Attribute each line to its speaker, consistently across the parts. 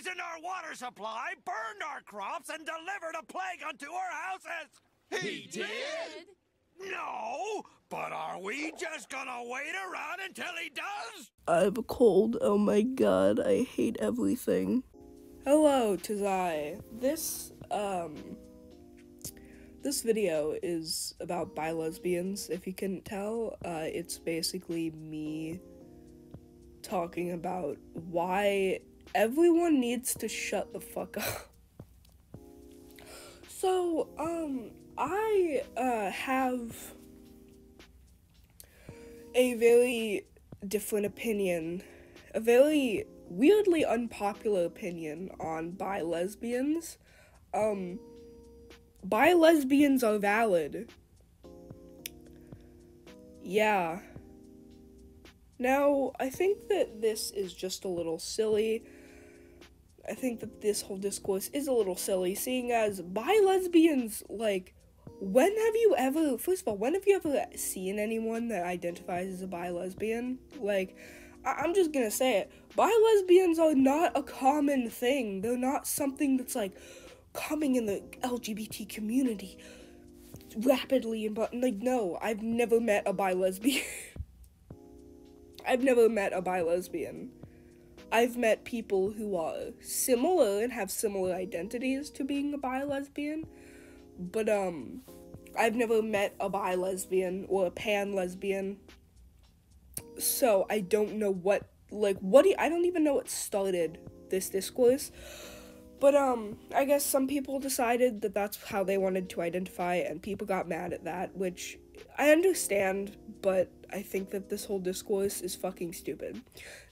Speaker 1: poisoned our water supply, burned our crops, and delivered a plague unto our houses!
Speaker 2: He did?
Speaker 1: No, but are we just gonna wait around until he does?
Speaker 3: I have a cold. Oh my god, I hate everything. Hello, Tazai. This video is about bi-lesbians. If you couldn't tell, it's basically me talking about why everyone needs to shut the fuck up. So, I have a very different opinion, a very weirdly unpopular opinion on bi-lesbians. Bi-lesbians are valid. Yeah. Now, I think that this is just a little silly. I think that this whole discourse is a little silly, seeing as bi-lesbians, like, when have you ever seen anyone that identifies as a bi-lesbian? Like, I'm just gonna say it. Bi-lesbians are not a common thing. They're not something that's, like, coming in the LGBT community rapidly, but, like, no, I've never met a bi-lesbian. I've never met a bi-lesbian. I've met people who are similar and have similar identities to being a bi-lesbian, but, I've never met a bi-lesbian or a pan-lesbian, so I don't know I don't even know what started this discourse, but, I guess some people decided that that's how they wanted to identify, and people got mad at that, which I understand, but I think that this whole discourse is fucking stupid.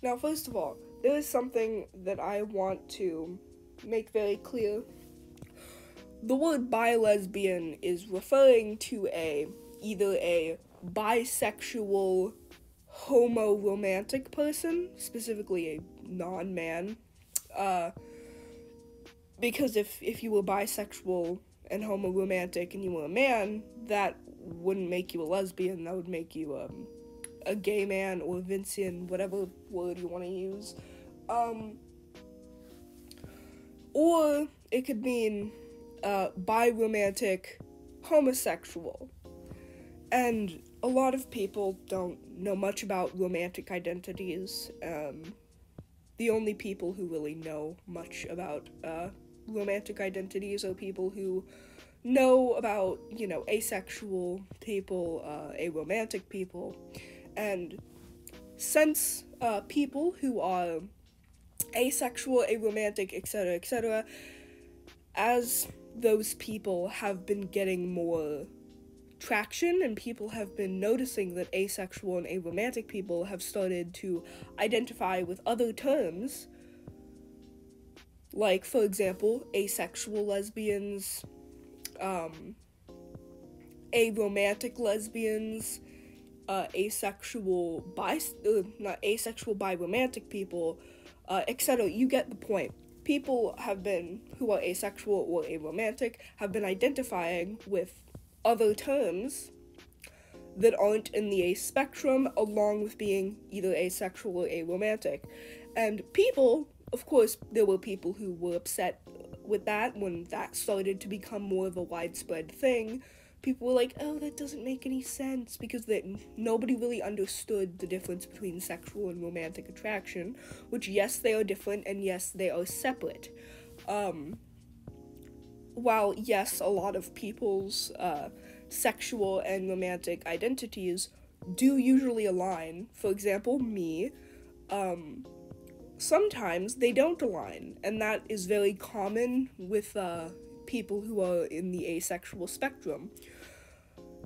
Speaker 3: Now, first of all, there is something that I want to make very clear. The word bi-lesbian is referring to either a bisexual homo-romantic person, specifically a non-man, because if you were bisexual and homo-romantic and you were a man, that wouldn't make you a lesbian, that would make you, a gay man or Vincian, whatever word you want to use, or it could mean, bi-romantic homosexual, and a lot of people don't know much about romantic identities. The only people who really know much about, romantic identities are people who know about, asexual people, aromantic people, and since, people who are asexual, aromantic, etc., as those people have been getting more traction and people have been noticing that asexual and aromantic people have started to identify with other terms, like, for example, asexual lesbians, aromantic lesbians, asexual bi-romantic people, etc. You get the point. People who are asexual or aromantic have been identifying with other terms that aren't in the ace spectrum, along with being either asexual or aromantic. And people, of course, there were people who were upset with that when that started to become more of a widespread thing. People were like, oh, that doesn't make any sense, because nobody really understood the difference between sexual and romantic attraction, which, yes, they are different, and yes, they are separate. While, yes, a lot of people's, sexual and romantic identities do usually align, for example, me, sometimes they don't align, and that is very common with, people who are in the asexual spectrum.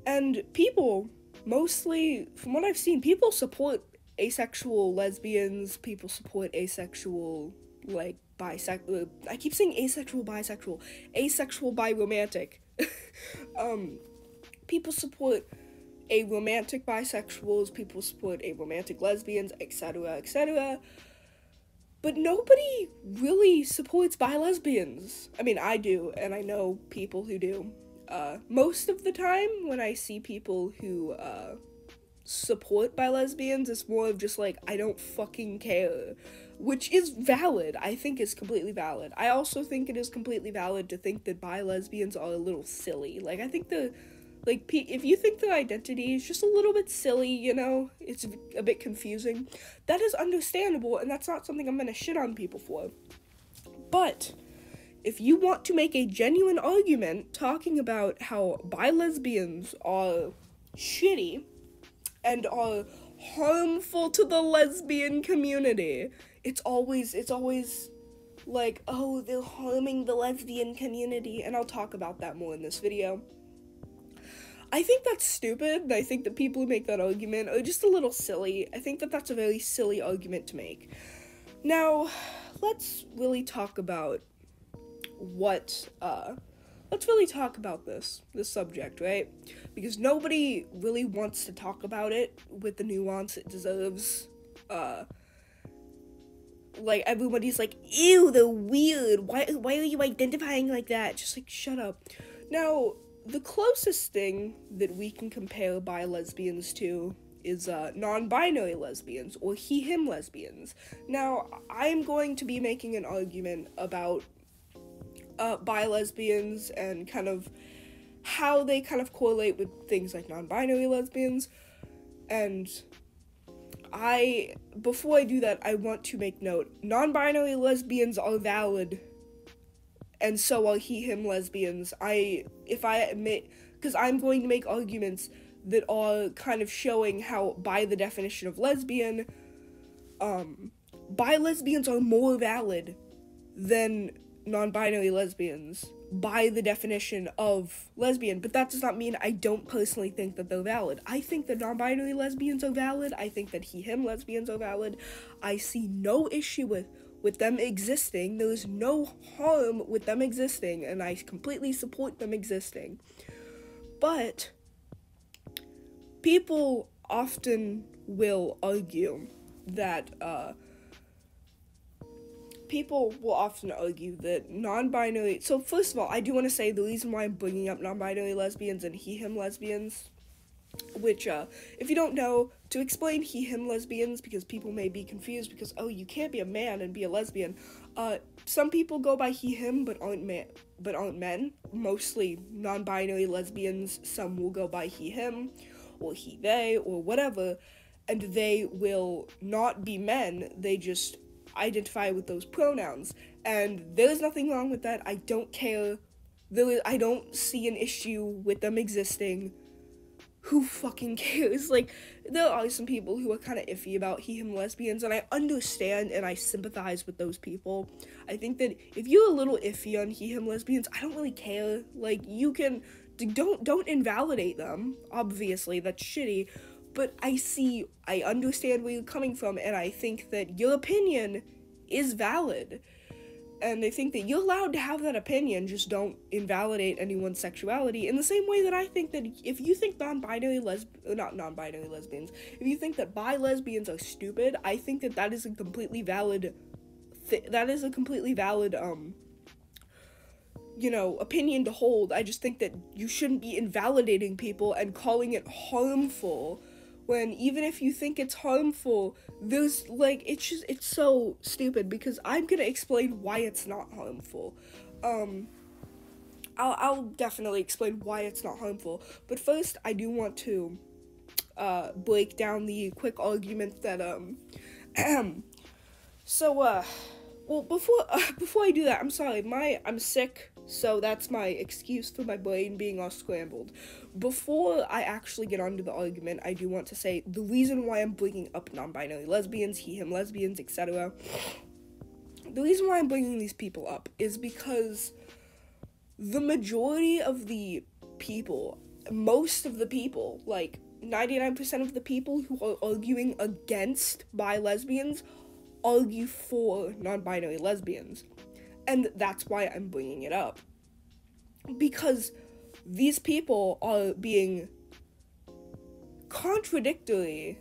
Speaker 3: And people, mostly, from what I've seen, people support asexual lesbians, people support asexual, like, bisexual, I keep saying asexual bi-romantic. People support aromantic bisexuals, people support aromantic lesbians, etc., but nobody really supports bi-lesbians. I mean, I do, and I know people who do. Most of the time, when I see people who, support bi-lesbians, it's more of just, like, I don't fucking care. which is valid. I think is completely valid. I also think it is completely valid to think that bi lesbians are a little silly. Like, I think if you think their identity is just a little bit silly, you know, it's a bit confusing, that is understandable, and that's not something I'm gonna shit on people for. But if you want to make a genuine argument talking about how bi lesbians are shitty and are harmful to the lesbian community, it's always like, oh, they're harming the lesbian community, and I'll talk about that more in this video. I think that's stupid, and I think that people who make that argument are just a little silly. I think that that's a very silly argument to make. Now, let's really talk about this subject, right? Because nobody really wants to talk about it with the nuance it deserves. Like, everybody's like, ew, they're weird, why are you identifying like that? Just like, shut up. Now, the closest thing that we can compare bi lesbians to is non-binary lesbians, or he/him lesbians. Now, I'm going to be making an argument about bi lesbians and kind of how they kind of correlate with things like non-binary lesbians, and before I do that, I want to make note, non-binary lesbians are valid, and so are he/him lesbians. Because I'm going to make arguments that are kind of showing how, by the definition of lesbian, bi lesbians are more valid than non-binary lesbians by the definition of lesbian, but that does not mean I don't personally think that they're valid. I think that non-binary lesbians are valid. I think that he/him lesbians are valid. I see no issue with them existing. There is no harm with them existing, and I completely support them existing. But people often will argue that non-binary... So, first of all, I do want to say the reason why I'm bringing up non-binary lesbians and he/him lesbians, which, if you don't know, to explain he/him lesbians, because people may be confused, because, oh, you can't be a man and be a lesbian. Some people go by he/him, but aren't men. Mostly non-binary lesbians, some will go by he/him, or he/they, or whatever, and they will not be men, they just identify with those pronouns, and there's nothing wrong with that. I don't care. I don't see an issue with them existing. Who fucking cares? Like, there are some people who are kind of iffy about he/him lesbians, and I understand and I sympathize with those people. I think that if you're a little iffy on he/him lesbians, I don't really care. Like, you can, don't invalidate them. Obviously, that's shitty. But I understand where you're coming from, and I think that your opinion is valid. And I think that you're allowed to have that opinion, just don't invalidate anyone's sexuality, in the same way that I think that if you think if you think that bi lesbians are stupid, I think that that is a completely valid, opinion to hold. I just think that you shouldn't be invalidating people and calling it harmful, when even if you think it's harmful, there's, like, it's so stupid, because I'm gonna explain why it's not harmful. I'll definitely explain why it's not harmful, but first, I do want to, break down the quick argument that, well, before I do that, I'm sorry, I'm sick, so that's my excuse for my brain being all scrambled. Before I actually get onto the argument, I do want to say the reason why I'm bringing up non-binary lesbians, he/him lesbians, etc. The reason why I'm bringing these people up is because the majority of the people, most of the people, like 99% of the people who are arguing against bi lesbians argue for non-binary lesbians. And that's why I'm bringing it up. Because these people are being contradictory.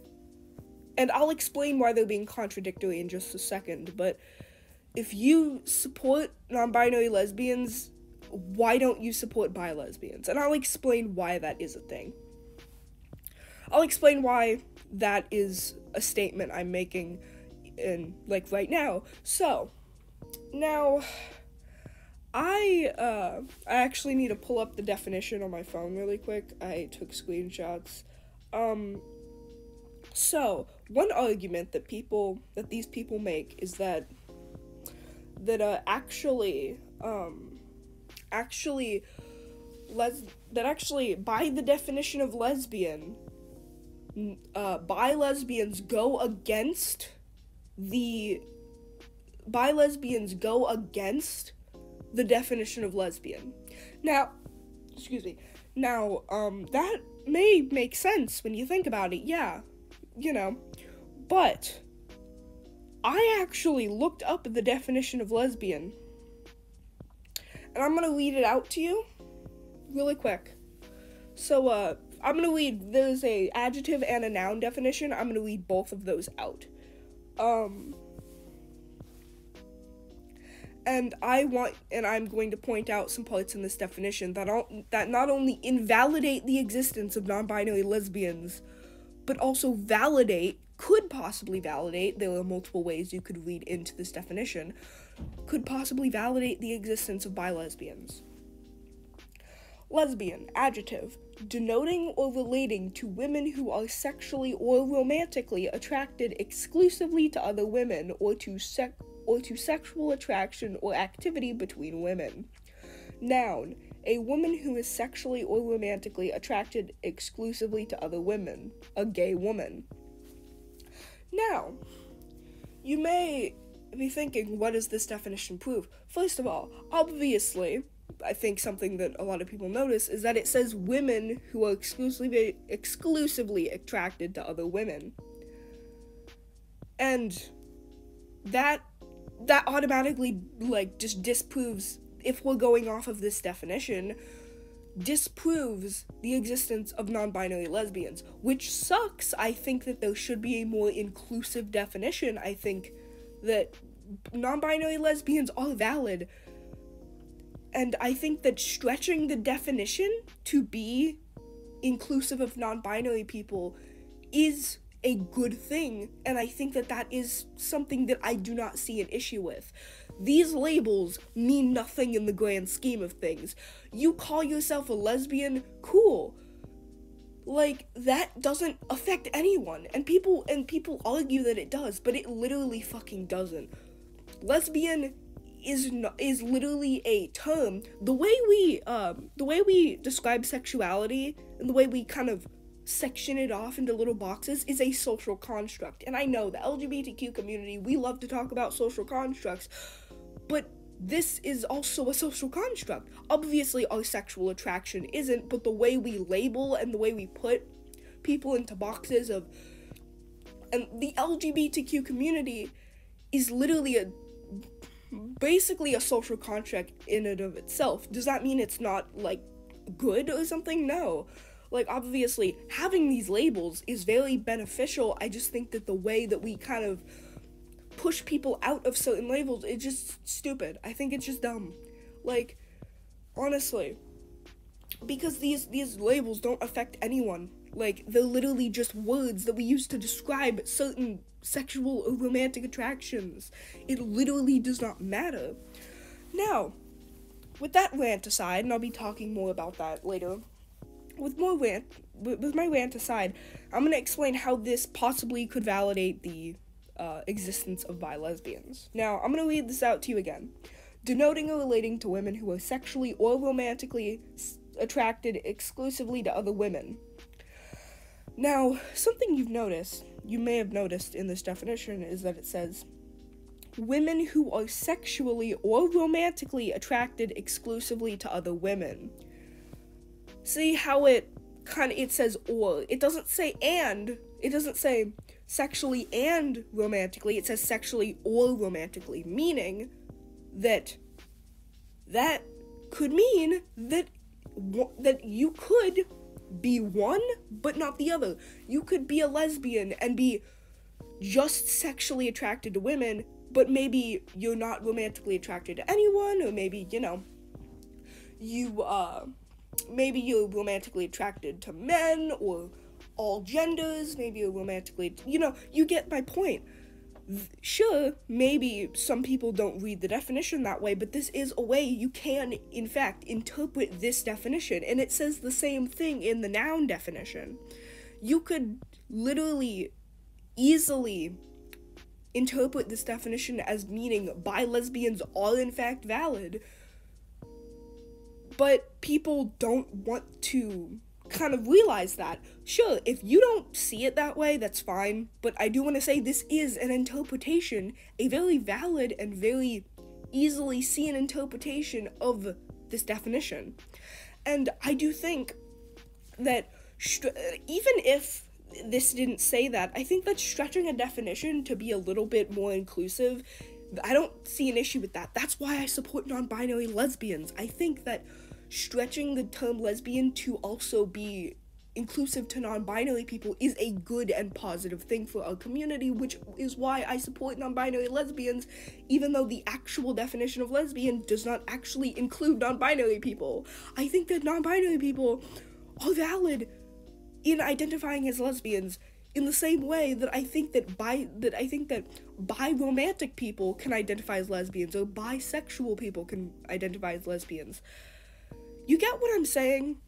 Speaker 3: And I'll explain why they're being contradictory in just a second. But if you support non-binary lesbians, why don't you support bi lesbians? And I'll explain why that is a thing. I'll explain why that is a statement I'm making in, like, right now. So, now, I actually need to pull up the definition on my phone really quick. I took screenshots. So, one argument that these people make is that actually by the definition of lesbian, bi lesbians go against the definition of lesbian. Now, that may make sense when you think about it, yeah, but I actually looked up the definition of lesbian, and I'm gonna read it out to you really quick. So, I'm gonna read, there's a adjective and a noun definition. I'm gonna read both of those out. And I'm going to point out some parts in this definition that not only invalidate the existence of non-binary lesbians, but also could possibly validate, there are multiple ways you could read into this definition, could possibly validate the existence of bi-lesbians. Lesbian, adjective, denoting or relating to women who are sexually or romantically attracted exclusively to other women, or to sexual attraction or activity between women. Noun, a woman who is sexually or romantically attracted exclusively to other women, a gay woman. Now, you may be thinking, what does this definition prove? First of all, obviously, I think something that a lot of people notice is that it says women who are exclusively attracted to other women. And that automatically, just disproves, if we're going off of this definition, disproves the existence of non-binary lesbians, which sucks. I think that there should be a more inclusive definition. I think that non-binary lesbians are valid, and I think that stretching the definition to be inclusive of non-binary people is a good thing, and I think that is something that I do not see an issue with. These labels mean nothing in the grand scheme of things. You call yourself a lesbian, cool. That doesn't affect anyone, and people argue that it does, but it literally fucking doesn't. Lesbian is literally a term. The way we describe sexuality and the way we kind of section it off into little boxes is a social construct. And I know the LGBTQ community, we love to talk about social constructs, but this is also a social construct. Obviously, our sexual attraction isn't, but the way we label and the way we put people into boxes and the LGBTQ community is literally basically a social contract in and of itself. Does that mean it's not, good or something? No. Obviously, having these labels is very beneficial. I just think that the way that we kind of push people out of certain labels is just stupid. I think it's just dumb. Honestly. Because these labels don't affect anyone. They're literally just words that we use to describe certain sexual or romantic attractions. It literally does not matter. Now, with that rant aside, and I'll be talking more about that later, with my rant aside, I'm going to explain how this possibly could validate the existence of bi-lesbians. Now, I'm going to read this out to you again. Denoting or relating to women who are sexually or romantically attracted exclusively to other women. Now, something you may have noticed in this definition is that it says, women who are sexually or romantically attracted exclusively to other women. See how it says or. It doesn't say and. It doesn't say sexually and romantically. It says sexually or romantically, meaning that could mean that you could be one but not the other. You could be a lesbian and be just sexually attracted to women, but maybe you're not romantically attracted to anyone, or maybe, maybe you're romantically attracted to men or all genders. Maybe you're romantically, you get my point. Sure, maybe some people don't read the definition that way, but this is a way you can, in fact, interpret this definition, and it says the same thing in the noun definition. You could literally, easily interpret this definition as meaning bi lesbians are in fact valid, but people don't want to kind of realize that. Sure, if you don't see it that way, that's fine, but I do want to say this is an interpretation, a very valid and very easily seen interpretation of this definition. And I do think that even if this didn't say that, I think that stretching a definition to be a little bit more inclusive, I don't see an issue with that. That's why I support non-binary lesbians. I think that stretching the term lesbian to also be inclusive to non-binary people is a good and positive thing for our community, which is why I support non-binary lesbians, even though the actual definition of lesbian does not actually include non-binary people. I think that non-binary people are valid in identifying as lesbians in the same way that I think that bi-romantic people can identify as lesbians, or bisexual people can identify as lesbians. You get what I'm saying?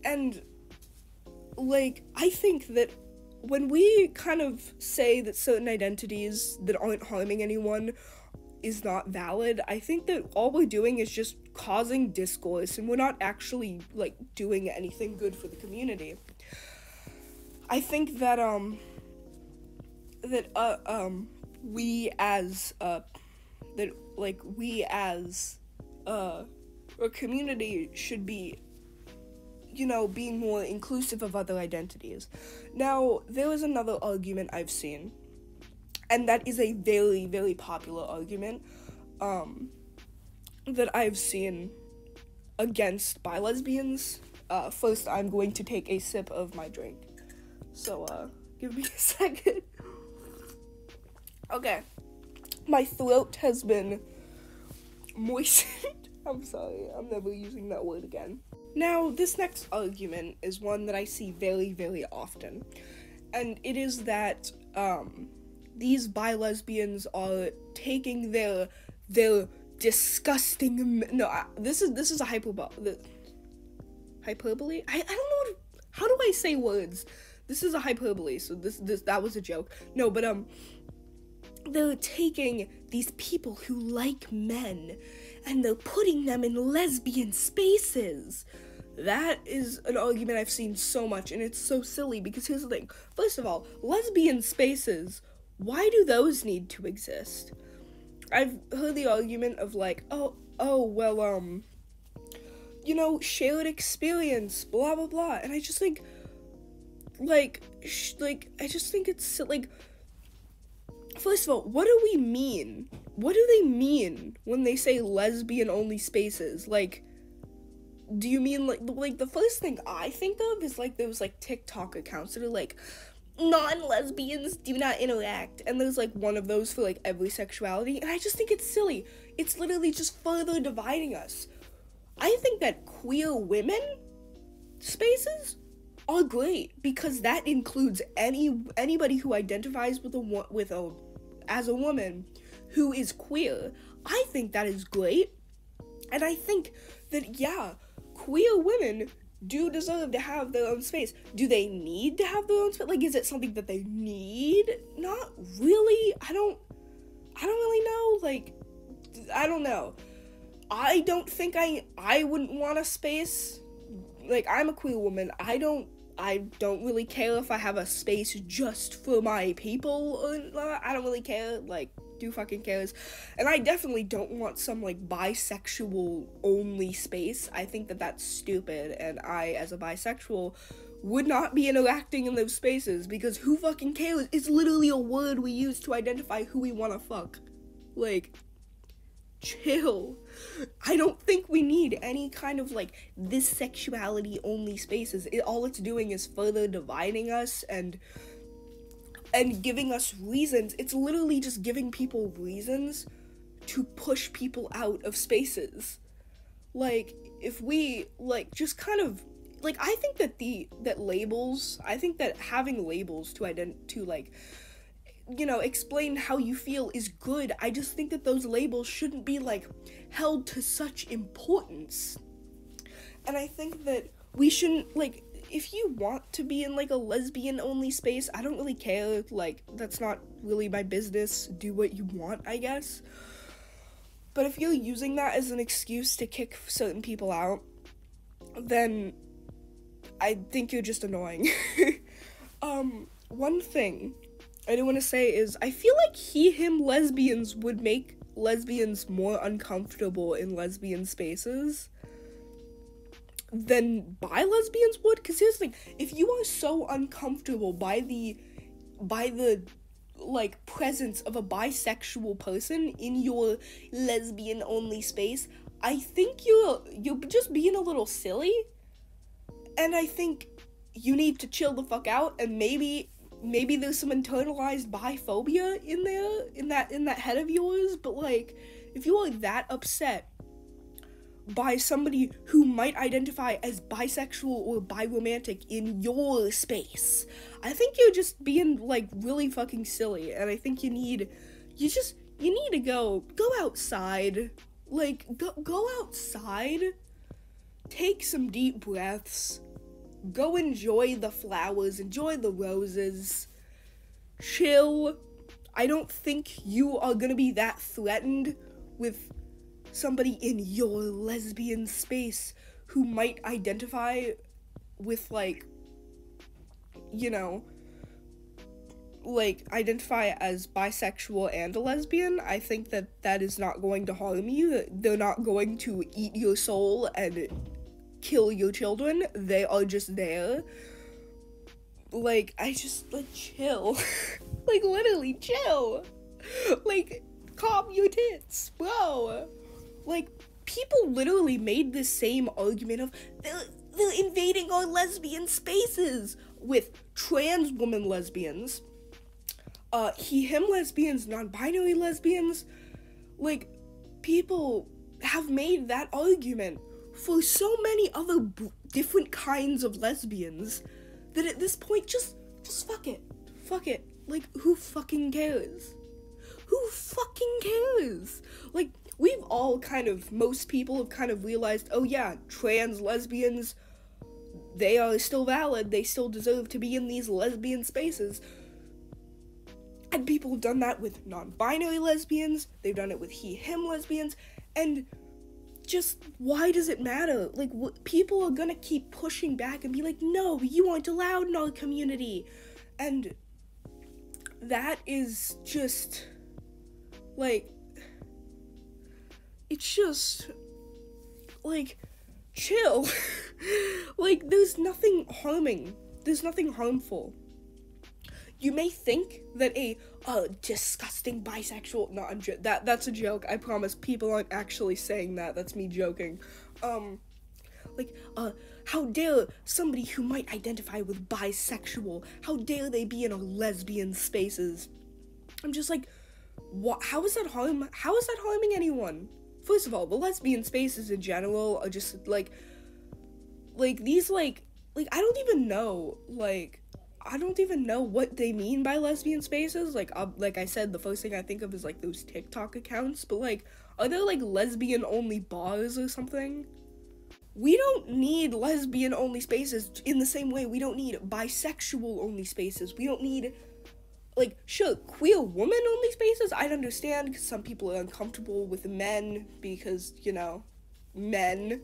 Speaker 3: And, like, I think that when we kind of say that certain identities that aren't harming anyone is not valid, I think that all we're doing is just causing discourse, and we're not actually, like, doing anything good for the community. I think that, we as a community should be, being more inclusive of other identities. Now, there is another argument I've seen, and that is a very, very popular argument, that I've seen against bi lesbians. First, I'm going to take a sip of my drink. So, give me a second. Okay. My throat has been moistened. I'm sorry, I'm never using that word again. Now, this next argument is one that I see very, very often. And it is that, these bi-lesbians are taking their disgusting, this is a hyperbole? I don't know how do I say words? This is a hyperbole, so that was a joke. No, but, they're taking these people who like men, and they're putting them in lesbian spaces. That is an argument I've seen so much, and it's so silly, because here's the thing. First of all, lesbian spaces, why do those need to exist? I've heard the argument of, like, shared experience, blah, blah, blah, and I just think, it's, like, first of all, what do we mean? What do they mean when they say lesbian-only spaces? Like, do you mean, like, the first thing I think of is, like, those, like, TikTok accounts that are, like, non-lesbians do not interact, and there's, like, one of those for, like, every sexuality, and I just think it's silly. It's literally just further dividing us. I think that queer women spaces are great, because that includes anybody who identifies as a woman who is queer. I think that is great, and I think that, yeah, queer women do deserve to have their own space. Do they need to have their own space? Like, is it something that they need? Not really. I don't really know. Like, I don't know. I don't think I wouldn't want a space. Like, I'm a queer woman. I don't really care if I have a space just for my people or not. I don't really care. Like, who fucking cares? And I definitely don't want some, like, bisexual only space. I think that that's stupid, and I, as a bisexual, would not be interacting in those spaces, because who fucking cares? It's literally a word we use to identify who we want to fuck. Like, chill. I don't think we need any kind of, like, this sexuality only spaces. All it's doing is further dividing us and giving us reasons. It's literally just giving people reasons to push people out of spaces. Like, if we, like, just kind of, like, I think that having labels to explain how you feel is good. I just think that those labels shouldn't be, like, held to such importance. And I think that we shouldn't, like, if you want to be in, like, a lesbian-only space, I don't really care. Like, that's not really my business. Do what you want, I guess. But if you're using that as an excuse to kick certain people out, then I think you're just annoying. One thing I do want to say is, I feel like he/him lesbians would make lesbians more uncomfortable in lesbian spaces than bi lesbians would. Because here's the thing, if you are so uncomfortable by the like presence of a bisexual person in your lesbian only space, I think you're just being a little silly, and I think you need to chill the fuck out. And maybe there's some internalized biphobia in there, in that head of yours. But, like, if you are that upset by somebody who might identify as bisexual or biromantic in your space, I think you're just being, like, really fucking silly. And I think you need to go outside. Like, go outside, take some deep breaths, go enjoy the flowers, enjoy the roses, chill. I don't think you are gonna be that threatened with somebody in your lesbian space who might identify with, like, identify as bisexual and a lesbian. I think that is not going to harm you. They're not going to eat your soul and kill your children. They are just there. Like, chill. Like, literally, chill. Like, calm your tits, bro. Like, people literally made this same argument of, they're invading our lesbian spaces with trans woman lesbians, he/him lesbians, non-binary lesbians. Like, people have made that argument for so many other different kinds of lesbians that at this point, just fuck it. Fuck it. Like, who fucking cares? Who fucking cares? Like, most people have kind of realized, oh yeah, trans lesbians, they are still valid, they still deserve to be in these lesbian spaces. And people have done that with non-binary lesbians, they've done it with he/him lesbians, and just, why does it matter? Like, people are gonna keep pushing back and be like, no, you aren't allowed in our community. And that is just, like, it's just, like, chill. Like, there's nothing harmful. You may think that a disgusting bisexual, no, that's a joke, I promise. People aren't actually saying that, that's me joking. How dare somebody who might identify with bisexual, how dare they be in our lesbian spaces? I'm just like, what? How is that harming anyone? First of all, the lesbian spaces in general are just, like these, I don't even know what they mean by lesbian spaces. Like I said, the first thing I think of is, like, those TikTok accounts, but, like, are there, like, lesbian-only bars or something? We don't need lesbian-only spaces in the same way we don't need bisexual-only spaces. We don't need, like, sure, queer woman-only spaces, I'd understand, because some people are uncomfortable with men, because, men,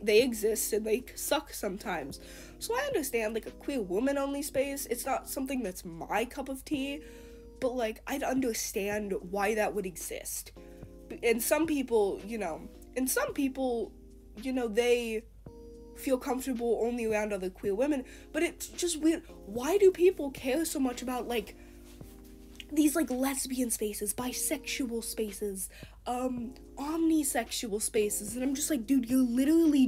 Speaker 3: they exist, and they suck sometimes. So I understand, like, a queer woman-only space, it's not something that's my cup of tea, but, like, I'd understand why that would exist. And some people, they feel comfortable only around other queer women, but it's just weird. Why do people care so much about, like, these, like, lesbian spaces, bisexual spaces, omnisexual spaces? And I'm just like, dude, you're literally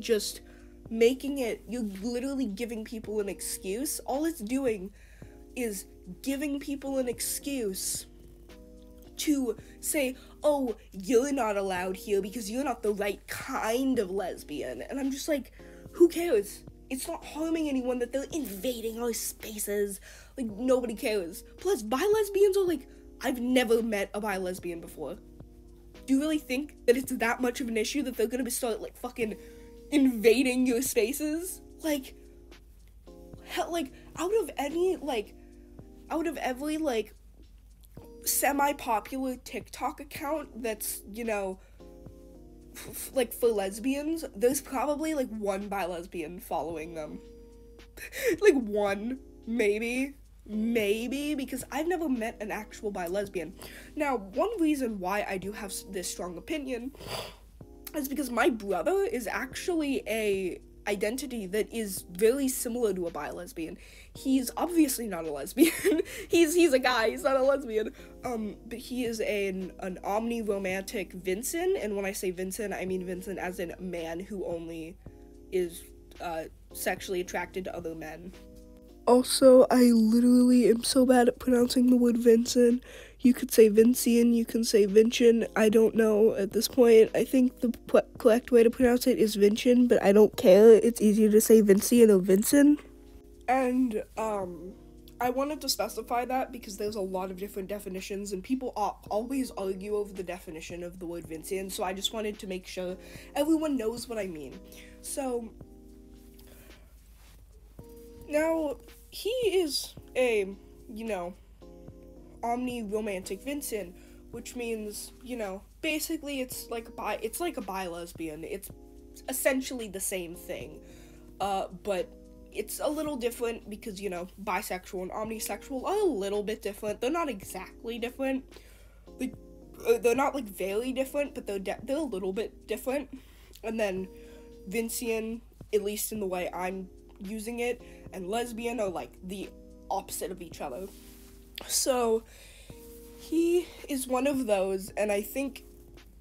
Speaker 3: giving people an excuse. All it's doing is giving people an excuse to say, oh, you're not allowed here because you're not the right kind of lesbian. And I'm just like, who cares? it's not harming anyone that they're invading our spaces. Like, nobody cares. Plus, bi-lesbians are, like, I've never met a bi-lesbian before. Do you really think that it's that much of an issue that they're gonna start, like, fucking invading your spaces? Like, hell, like, out of every, like, semi-popular TikTok account that's, you know, like, for lesbians, there's probably, like, one bi-lesbian following them. Like, one, maybe, because I've never met an actual bi-lesbian. Now, one reason why I do have this strong opinion is because my brother is actually a identity that is very similar to a bi-lesbian. He's obviously not a lesbian. he's a guy, he's not a lesbian. But he is an omni-romantic Vincent, and when I say Vincent, I mean Vincent as in a man who only is sexually attracted to other men. Also, I literally am so bad at pronouncing the word Vincent. You could say Vincian, you can say Vincent, I don't know at this point. I think the correct way to pronounce it is Vincent, but I don't care. It's easier to say Vincian or Vincent. And, I wanted to specify that because there's a lot of different definitions, and people always argue over the definition of the word Vincian, so I just wanted to make sure everyone knows what I mean. So, now, he is a, you know, omni-romantic Vincent, which means, you know, basically it's like a bi-lesbian. It's essentially the same thing, but it's a little different because, you know, bisexual and omnisexual are a little bit different. They're not exactly different. Like, they're not, like, very different, but they're a little bit different. And then Vincian, at least in the way I'm using it, and lesbian are, like, the opposite of each other. So, he is one of those, and I think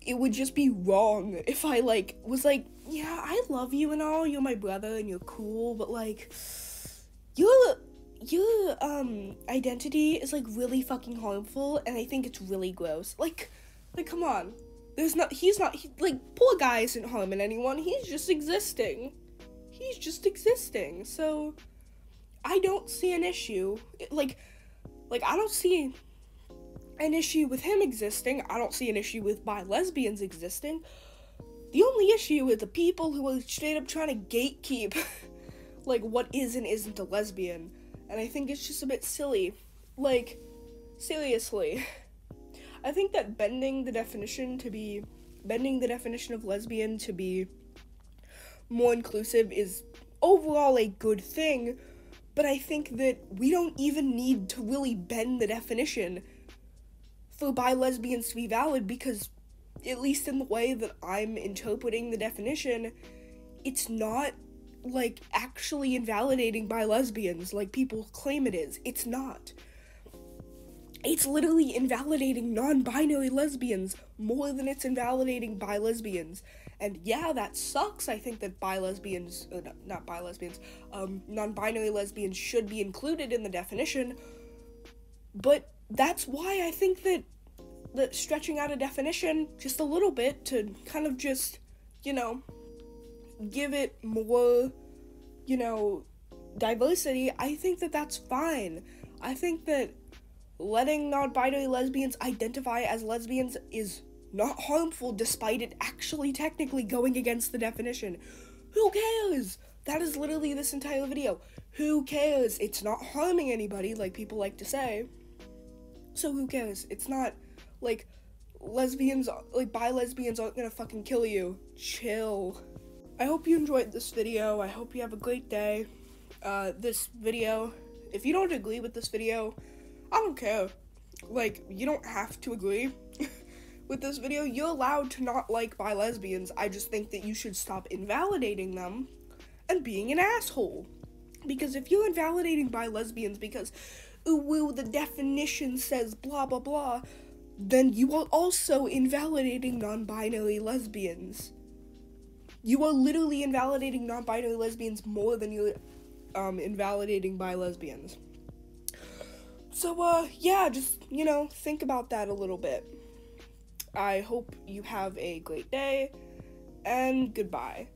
Speaker 3: it would just be wrong if I, like, was like, yeah, I love you and all, you're my brother and you're cool, but, like, your identity is, like, really fucking harmful, and I think it's really gross. Like, come on. Poor guy isn't harming anyone, he's just existing. So, I don't see an issue. I don't see an issue with him existing. I don't see an issue with bi-lesbians existing. The only issue is the people who are straight up trying to gatekeep, like, what is and isn't a lesbian. And I think it's just a bit silly. Like, seriously. I think that bending the definition of lesbian to be more inclusive is overall a good thing, but I think that we don't even need to really bend the definition for bi-lesbians to be valid, because at least in the way that I'm interpreting the definition, it's not, like, actually invalidating bi-lesbians like people claim it is. It's not. It's literally invalidating non-binary lesbians more than it's invalidating bi-lesbians. And yeah, that sucks. I think that non-binary lesbians should be included in the definition. But that's why I think that stretching out a definition just a little bit to kind of just, you know, give it more, you know, diversity, I think that that's fine. I think that letting non-binary lesbians identify as lesbians is not harmful, despite it actually technically going against the definition. Who cares? That is literally this entire video. Who cares? It's not harming anybody, like people like to say. So who cares? It's not, like, bi-lesbians aren't gonna fucking kill you. Chill. I hope you enjoyed this video. I hope you have a great day. This video, if you don't agree with this video, I don't care. Like, you don't have to agree with this video. You're allowed to not like bi-lesbians. I just think that you should stop invalidating them and being an asshole. Because if you're invalidating bi-lesbians because, ooh, the definition says blah, blah, blah, then you are also invalidating non-binary lesbians. You are literally invalidating non-binary lesbians more than you're invalidating bi-lesbians. So, yeah, just, you know, think about that a little bit. I hope you have a great day, and goodbye.